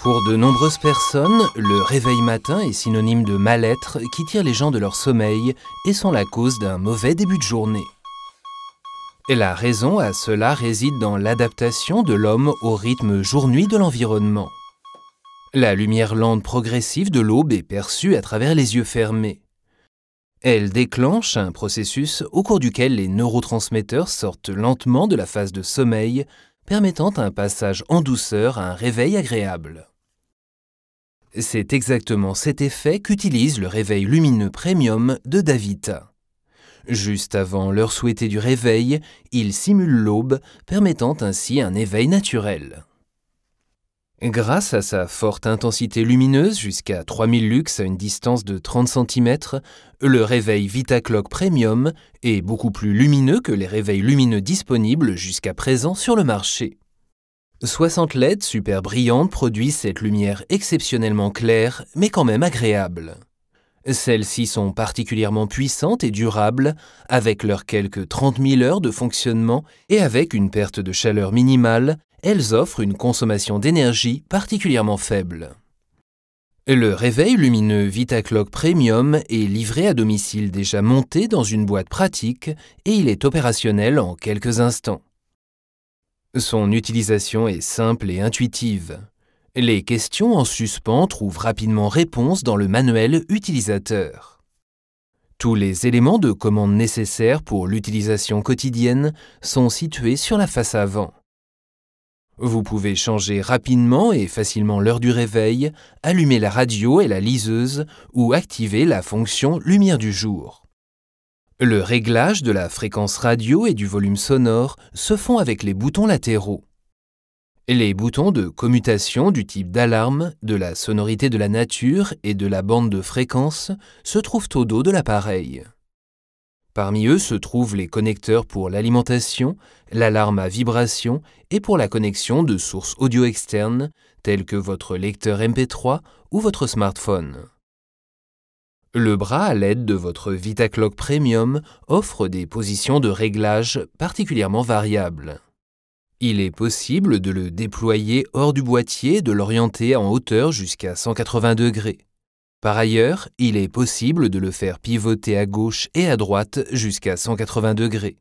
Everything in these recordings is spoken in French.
Pour de nombreuses personnes, le réveil matin est synonyme de mal-être qui tire les gens de leur sommeil et sont la cause d'un mauvais début de journée. Et la raison à cela réside dans l'adaptation de l'homme au rythme jour-nuit de l'environnement. La lumière lente progressive de l'aube est perçue à travers les yeux fermés. Elle déclenche un processus au cours duquel les neurotransmetteurs sortent lentement de la phase de sommeil, permettant un passage en douceur à un réveil agréable. C'est exactement cet effet qu'utilise le réveil lumineux premium de Davita. Juste avant l'heure souhaitée du réveil, il simule l'aube, permettant ainsi un éveil naturel. Grâce à sa forte intensité lumineuse, jusqu'à 3000 lux à une distance de 30 cm, le réveil VitaClock Premium est beaucoup plus lumineux que les réveils lumineux disponibles jusqu'à présent sur le marché. 60 LED super brillantes produisent cette lumière exceptionnellement claire, mais quand même agréable. Celles-ci sont particulièrement puissantes et durables, avec leurs quelques 30 000 heures de fonctionnement et avec une perte de chaleur minimale, elles offrent une consommation d'énergie particulièrement faible. Le réveil lumineux VitaClock Premium est livré à domicile déjà monté dans une boîte pratique et il est opérationnel en quelques instants. Son utilisation est simple et intuitive. Les questions en suspens trouvent rapidement réponse dans le manuel utilisateur. Tous les éléments de commande nécessaires pour l'utilisation quotidienne sont situés sur la face avant. Vous pouvez changer rapidement et facilement l'heure du réveil, allumer la radio et la liseuse ou activer la fonction lumière du jour. Le réglage de la fréquence radio et du volume sonore se font avec les boutons latéraux. Les boutons de commutation du type d'alarme, de la sonorité de la nature et de la bande de fréquence se trouvent au dos de l'appareil. Parmi eux se trouvent les connecteurs pour l'alimentation, l'alarme à vibration et pour la connexion de sources audio externes telles que votre lecteur MP3 ou votre smartphone. Le bras à l'aide de votre VitaClock Premium offre des positions de réglage particulièrement variables. Il est possible de le déployer hors du boîtier et de l'orienter en hauteur jusqu'à 180 degrés. Par ailleurs, il est possible de le faire pivoter à gauche et à droite jusqu'à 180 degrés.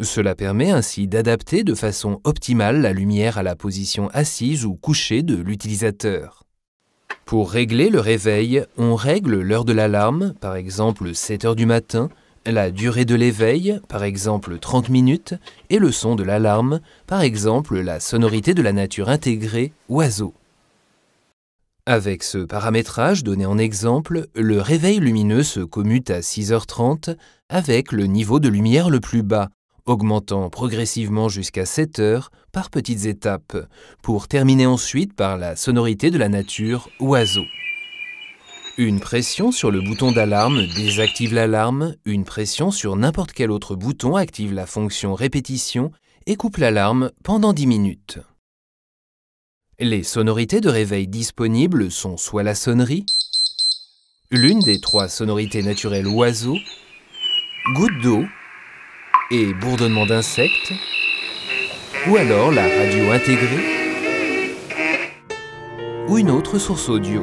Cela permet ainsi d'adapter de façon optimale la lumière à la position assise ou couchée de l'utilisateur. Pour régler le réveil, on règle l'heure de l'alarme, par exemple 7 heures du matin, la durée de l'éveil, par exemple 30 minutes, et le son de l'alarme, par exemple la sonorité de la nature intégrée, oiseau. Avec ce paramétrage donné en exemple, le réveil lumineux se commute à 6h30 avec le niveau de lumière le plus bas, augmentant progressivement jusqu'à 7 heures par petites étapes, pour terminer ensuite par la sonorité de la nature, oiseau. Une pression sur le bouton d'alarme désactive l'alarme, une pression sur n'importe quel autre bouton active la fonction répétition et coupe l'alarme pendant 10 minutes. Les sonorités de réveil disponibles sont soit la sonnerie, l'une des 3 sonorités naturelles oiseau, goutte d'eau et bourdonnement d'insectes, ou alors la radio intégrée ou une autre source audio.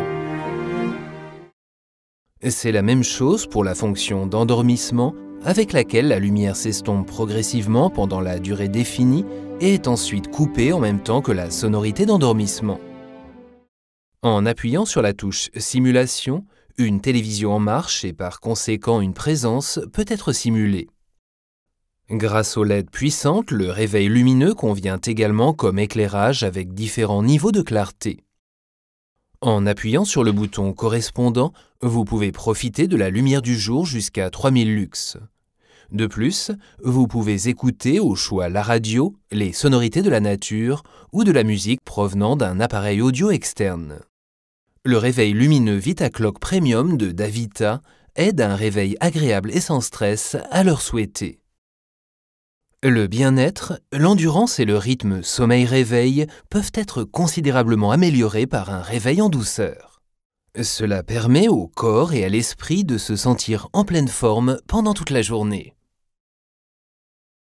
C'est la même chose pour la fonction d'endormissement avec laquelle la lumière s'estompe progressivement pendant la durée définie et est ensuite coupée en même temps que la sonorité d'endormissement. En appuyant sur la touche Simulation, une télévision en marche et par conséquent une présence peut être simulée. Grâce aux LED puissantes, le réveil lumineux convient également comme éclairage avec différents niveaux de clarté. En appuyant sur le bouton correspondant, vous pouvez profiter de la lumière du jour jusqu'à 3000 lux. De plus, vous pouvez écouter au choix la radio, les sonorités de la nature ou de la musique provenant d'un appareil audio externe. Le réveil lumineux VitaClock Premium de Davita aide à un réveil agréable et sans stress à l'heure souhaitée. Le bien-être, l'endurance et le rythme sommeil-réveil peuvent être considérablement améliorés par un réveil en douceur. Cela permet au corps et à l'esprit de se sentir en pleine forme pendant toute la journée.